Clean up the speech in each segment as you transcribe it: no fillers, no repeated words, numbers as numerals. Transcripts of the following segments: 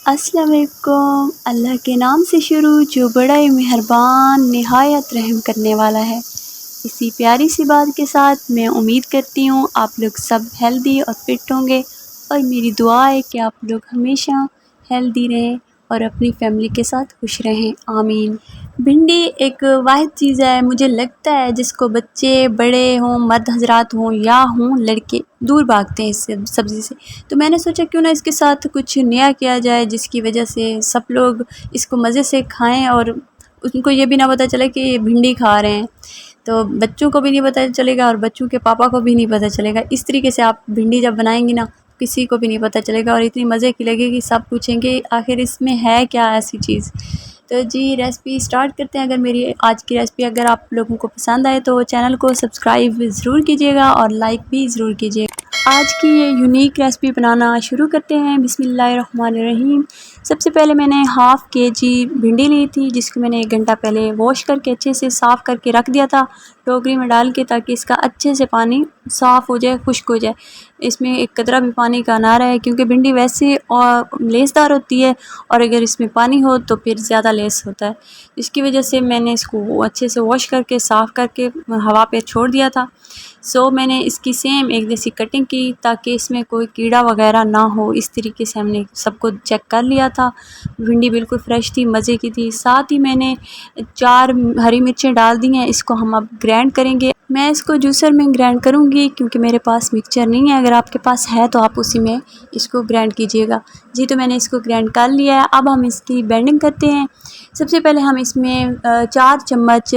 अस्सलाम वालेकुम। अल्लाह के नाम से शुरू जो बड़ा ही मेहरबान निहायत रहम करने वाला है। इसी प्यारी सी बात के साथ मैं उम्मीद करती हूँ आप लोग सब हेल्दी और फिट होंगे और मेरी दुआ है कि आप लोग हमेशा हेल्दी रहें और अपनी फैमिली के साथ खुश रहें, आमीन। भिंडी एक वाहिद चीज़ है, मुझे लगता है जिसको बच्चे बड़े हों, मर्द हजरात हों या हों लड़के, दूर भागते हैं इस सब्ज़ी से। तो मैंने सोचा क्यों ना इसके साथ कुछ नया किया जाए जिसकी वजह से सब लोग इसको मज़े से खाएं और उनको ये भी ना पता चले कि ये भिंडी खा रहे हैं। तो बच्चों को भी नहीं पता चलेगा और बच्चों के पापा को भी नहीं पता चलेगा। इस तरीके से आप भिंडी जब बनाएंगी ना, किसी को भी नहीं पता चलेगा और इतनी मज़े की लगेगी, सब पूछेंगे आखिर इसमें है क्या ऐसी चीज़। तो जी रेसिपी स्टार्ट करते हैं। अगर मेरी आज की रेसिपी अगर आप लोगों को पसंद आए तो चैनल को सब्सक्राइब ज़रूर कीजिएगा और लाइक भी ज़रूर कीजिएगा। आज की ये यूनिक रेसिपी बनाना शुरू करते हैं। बिस्मिल्लाहिर्रहमानिर्रहीम। सबसे पहले मैंने हाफ़ केजी भिंडी ली थी जिसको मैंने 1 घंटा पहले वॉश करके अच्छे से साफ़ करके रख दिया था टोकरी में डाल के, ताकि इसका अच्छे से पानी साफ़ हो जाए, खुश्क हो जाए। इसमें एक कतरा भी पानी का ना रहे क्योंकि भिंडी वैसे और लेसदार होती है और अगर इसमें पानी हो तो फिर ज़्यादा लेस होता है। इसकी वजह से मैंने इसको अच्छे से वॉश करके साफ़ करके हवा पे छोड़ दिया था। मैंने इसकी सेम एक जैसी कटिंग की ताकि इसमें कोई कीड़ा वगैरह ना हो। इस तरीके से हमने सबको चेक कर लिया था। भिंडी बिल्कुल फ़्रेश थी, मज़े की थी। साथ ही मैंने 4 हरी मिर्चें डाल दी हैं। इसको हम अब ग्राइंड करेंगे। मैं इसको जूसर में ग्राइंड करूँगी क्योंकि मेरे पास मिक्सचर नहीं है। अगर आपके पास है तो आप उसी में इसको ग्राइंड कीजिएगा। जी तो मैंने इसको ग्राइंड कर लिया है। अब हम इसकी बाइंडिंग करते हैं। सबसे पहले हम इसमें 4 चम्मच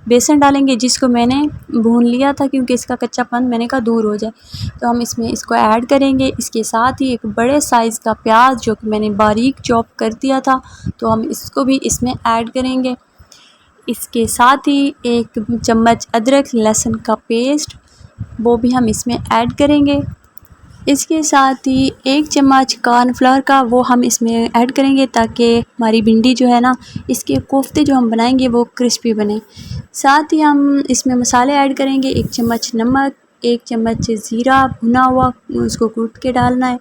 बेसन डालेंगे जिसको मैंने भून लिया था क्योंकि इसका कच्चापन मैंने कहा दूर हो जाए। तो हम इसमें इसको ऐड करेंगे। इसके साथ ही एक बड़े साइज़ का प्याज जो कि मैंने बारीक चॉप कर दिया था, तो हम इसको भी इसमें ऐड करेंगे। इसके साथ ही 1 चम्मच अदरक लहसुन का पेस्ट, वो भी हम इसमें ऐड करेंगे। इसके साथ ही 1 चम्मच कॉर्नफ्लोर का वो हम इसमें ऐड करेंगे ताकि हमारी भिंडी जो है ना, इसके कोफ्ते जो हम बनाएंगे वो क्रिस्पी बने। साथ ही हम इसमें मसाले ऐड करेंगे। 1 चम्मच नमक, 1 चम्मच ज़ीरा भुना हुआ उसको कूट के डालना है,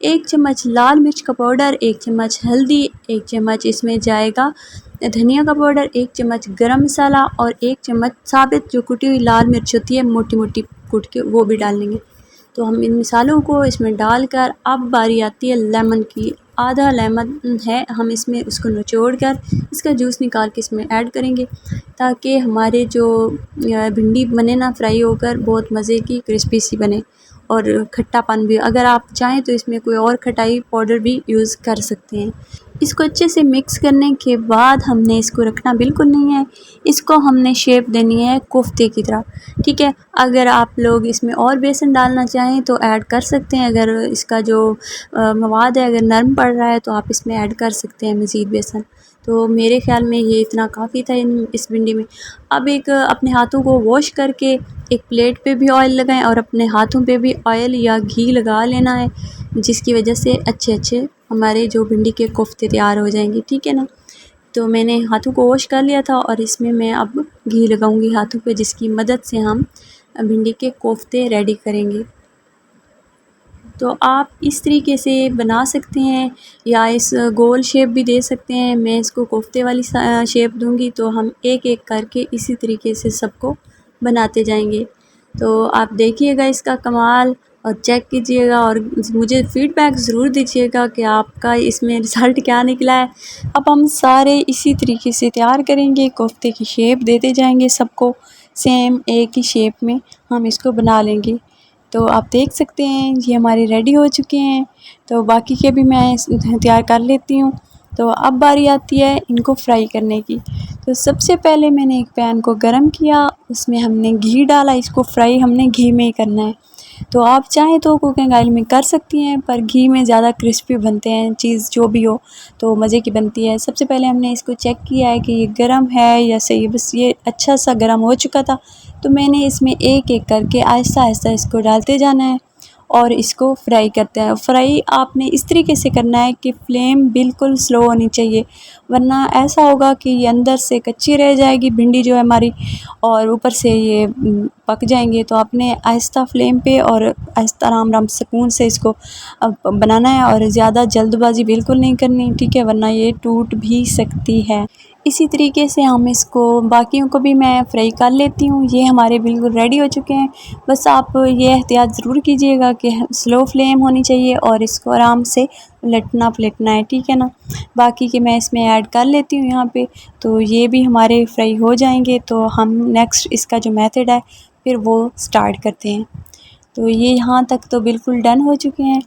1 चम्मच लाल मिर्च का पाउडर, 1 चम्मच हल्दी, 1 चम्मच इसमें जाएगा धनिया का पाउडर, 1 चम्मच गरम मसाला और 1 चम्मच साबित जो कुटी हुई लाल मिर्च होती है मोटी मोटी कूट के, वो भी डाल लेंगे। तो हम इन मसालों को इसमें डालकर अब बारी आती है लेमन की। आधा लेमन है, हम इसमें उसको निचोड़ कर इसका जूस निकाल के इसमें ऐड करेंगे ताकि हमारे जो भिंडी बने ना फ्राई होकर बहुत मज़े की क्रिस्पी सी बने। और खट्टापन भी अगर आप चाहें तो इसमें कोई और खटाई पाउडर भी यूज़ कर सकते हैं। इसको अच्छे से मिक्स करने के बाद हमने इसको रखना बिल्कुल नहीं है, इसको हमने शेप देनी है कोफ्ते की तरह, ठीक है। अगर आप लोग इसमें और बेसन डालना चाहें तो ऐड कर सकते हैं। अगर इसका जो मवाद है अगर नरम पड़ रहा है तो आप इसमें ऐड कर सकते हैं मज़ीद बेसन। तो मेरे ख़्याल में ये इतना काफ़ी था इस भिंडी में। अब एक अपने हाथों को वॉश करके एक प्लेट पे भी ऑयल लगाएं और अपने हाथों पे भी ऑयल या घी लगा लेना है, जिसकी वजह से अच्छे अच्छे हमारे जो भिंडी के कोफ्ते तैयार हो जाएंगे, ठीक है ना। तो मैंने हाथों को वॉश कर लिया था और इसमें मैं अब घी लगाऊंगी हाथों पे, जिसकी मदद से हम भिंडी के कोफ्ते रेडी करेंगे। तो आप इस तरीके से बना सकते हैं या इस गोल शेप भी दे सकते हैं। मैं इसको कोफ्ते वाली शेप दूंगी, तो हम एक एक करके इसी तरीके से सबको बनाते जाएंगे। तो आप देखिएगा इसका कमाल और चेक कीजिएगा और मुझे फ़ीडबैक ज़रूर दीजिएगा कि आपका इसमें रिज़ल्ट क्या निकला है। अब हम सारे इसी तरीके से तैयार करेंगे, कोफ्ते की शेप देते जाएंगे सबको, सेम एक ही शेप में हम इसको बना लेंगे। तो आप देख सकते हैं ये हमारे रेडी हो चुके हैं। तो बाकी के भी मैं तैयार कर लेती हूँ। तो अब बारी आती है इनको फ्राई करने की। तो सबसे पहले मैंने एक पैन को गरम किया, उसमें हमने घी डाला। इसको फ्राई हमने घी में ही करना है। तो आप चाहें तो कुकिंग ऑयल में कर सकती हैं, पर घी में ज़्यादा क्रिस्पी बनते हैं, चीज़ जो भी हो तो मज़े की बनती है। सबसे पहले हमने इसको चेक किया है कि ये गर्म है या सही, बस ये अच्छा सा गर्म हो चुका था। तो मैंने इसमें एक एक करके आहिस्ता आहिस्ता इसको डालते जाना है और इसको फ्राई करते हैं। फ्राई आपने इस तरीके से करना है कि फ्लेम बिल्कुल स्लो होनी चाहिए, वरना ऐसा होगा कि ये अंदर से कच्ची रह जाएगी भिंडी जो है हमारी, और ऊपर से ये पक जाएंगे। तो आपने आहिस्ता फ्लेम पे और आहिस्ता आराम आराम सुकून से इसको बनाना है, और ज़्यादा जल्दबाजी बिल्कुल नहीं करनी, ठीक है, वरना ये टूट भी सकती है। इसी तरीके से हम इसको बाकियों को भी मैं फ्राई कर लेती हूँ। ये हमारे बिल्कुल रेडी हो चुके हैं। बस आप ये एहतियात ज़रूर कीजिएगा कि स्लो फ्लेम होनी चाहिए और इसको आराम से उलटना पलटना है, ठीक है ना। बाकी के मैं इसमें ऐड कर लेती हूँ यहाँ पे, तो ये भी हमारे फ्राई हो जाएंगे। तो हम नेक्स्ट इसका जो मेथड है फिर वो स्टार्ट करते हैं। तो ये यहाँ तक तो बिल्कुल डन हो चुके हैं।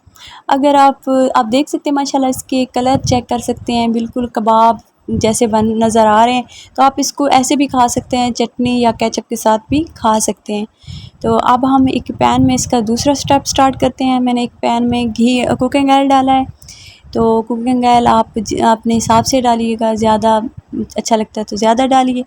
अगर आप देख सकते हैं माशाल्लाह, इसके कलर चेक कर सकते हैं, बिल्कुल कबाब जैसे बन नज़र आ रहे हैं। तो आप इसको ऐसे भी खा सकते हैं, चटनी या केचप के साथ भी खा सकते हैं। तो अब हम एक पैन में इसका दूसरा स्टेप स्टार्ट करते हैं। मैंने एक पैन में घी कुकिंग ऑयल डाला है। तो कुकिंग ऑयल आप अपने हिसाब से डालिएगा, ज़्यादा अच्छा लगता है तो ज़्यादा डालिए।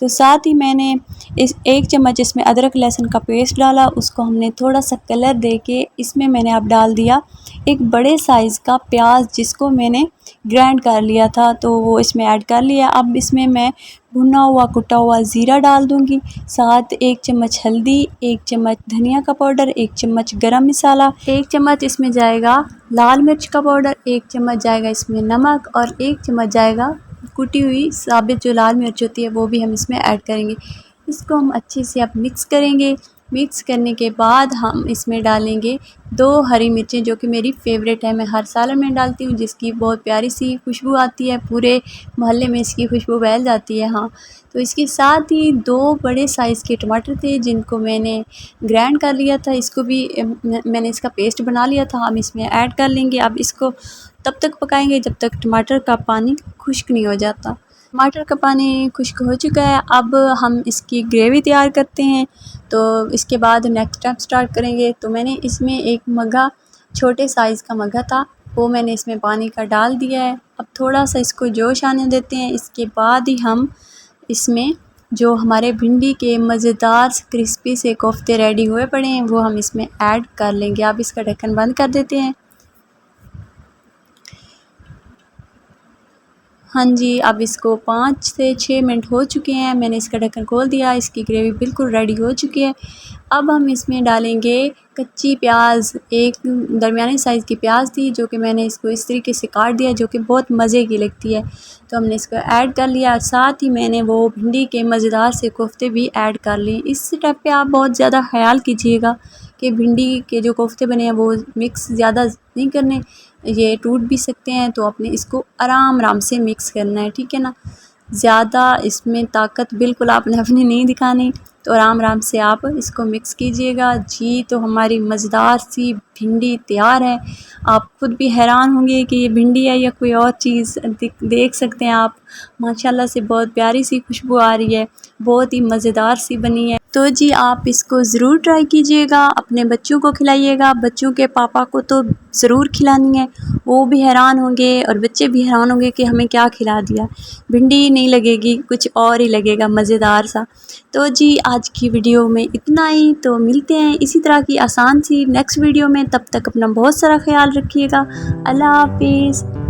तो साथ ही मैंने इस 1 चम्मच इसमें अदरक लहसुन का पेस्ट डाला, उसको हमने थोड़ा सा कलर देके इसमें मैंने अब डाल दिया एक बड़े साइज़ का प्याज, जिसको मैंने ग्राइंड कर लिया था, तो वो इसमें ऐड कर लिया। अब इसमें मैं भुना हुआ कुटा हुआ ज़ीरा डाल दूँगी, साथ 1 चम्मच हल्दी, 1 चम्मच धनिया का पाउडर, 1 चम्मच गरम मसाला, 1 चम्मच इसमें जाएगा लाल मिर्च का पाउडर, 1 चम्मच जाएगा इसमें नमक, और 1 चम्मच जाएगा कुटी हुई साबित जो लाल मिर्च होती है वो भी हम इसमें ऐड करेंगे। इसको हम अच्छे से अब मिक्स करेंगे। मिक्स करने के बाद हम इसमें डालेंगे 2 हरी मिर्चें, जो कि मेरी फ़ेवरेट है, मैं हर सालन में डालती हूँ, जिसकी बहुत प्यारी सी खुशबू आती है, पूरे मोहल्ले में इसकी खुशबू फैल जाती है। हाँ, तो इसके साथ ही 2 बड़े साइज़ के टमाटर थे, जिनको मैंने ग्राइंड कर लिया था, इसको भी मैंने इसका पेस्ट बना लिया था, हम इसमें ऐड कर लेंगे। अब इसको तब तक पकाएंगे जब तक टमाटर का पानी खुश्क नहीं हो जाता। टमाटर का पानी खुश्क हो चुका है, अब हम इसकी ग्रेवी तैयार करते हैं। तो इसके बाद नेक्स्ट स्टेप स्टार्ट करेंगे। तो मैंने इसमें एक मग्गा, छोटे साइज़ का मग्गा था, वो मैंने इसमें पानी का डाल दिया है। अब थोड़ा सा इसको जोश आने देते हैं। इसके बाद ही हम इसमें जो हमारे भिंडी के मज़ेदार क्रिस्पी से कोफ्ते रेडी हुए पड़े हैं वो हम इसमें ऐड कर लेंगे। अब इसका ढक्कन बंद कर देते हैं। हाँ जी, अब इसको 5 से 6 मिनट हो चुके हैं, मैंने इसका ढक्कन खोल दिया, इसकी ग्रेवी बिल्कुल रेडी हो चुकी है। अब हम इसमें डालेंगे कच्ची प्याज, एक दरमियाने साइज़ की प्याज थी, जो कि मैंने इसको इस तरीके से काट दिया, जो कि बहुत मज़े की लगती है। तो हमने इसको ऐड कर लिया, साथ ही मैंने वो भिंडी के मज़ेदार से कोफ्ते भी ऐड कर लिए। इस स्टेप पे आप बहुत ज़्यादा ख़याल कीजिएगा कि भिंडी के जो कोफ्ते बने हैं वो मिक्स ज़्यादा नहीं करने, ये टूट भी सकते हैं, तो आपने इसको आराम आराम से मिक्स करना है, ठीक है ना। ज़्यादा इसमें ताकत बिल्कुल आपने अपनी नहीं दिखानी, तो आराम आराम से आप इसको मिक्स कीजिएगा। जी, तो हमारी मज़ेदार सी भिंडी तैयार है। आप खुद भी हैरान होंगे कि ये भिंडी है या कोई और चीज़। देख सकते हैं आप, माशाल्लाह से बहुत प्यारी सी खुशबू आ रही है, बहुत ही मज़ेदार सी बनी है। तो जी, आप इसको ज़रूर ट्राई कीजिएगा, अपने बच्चों को खिलाइएगा, बच्चों के पापा को तो ज़रूर खिलानी है, वो भी हैरान होंगे और बच्चे भी हैरान होंगे कि हमें क्या खिला दिया। भिंडी नहीं लगेगी, कुछ और ही लगेगा मज़ेदार सा। तो जी, आज की वीडियो में इतना ही। तो मिलते हैं इसी तरह की आसान सी नेक्स्ट वीडियो में, तब तक अपना बहुत सारा ख्याल रखिएगा। अल्लाह हाफिज़।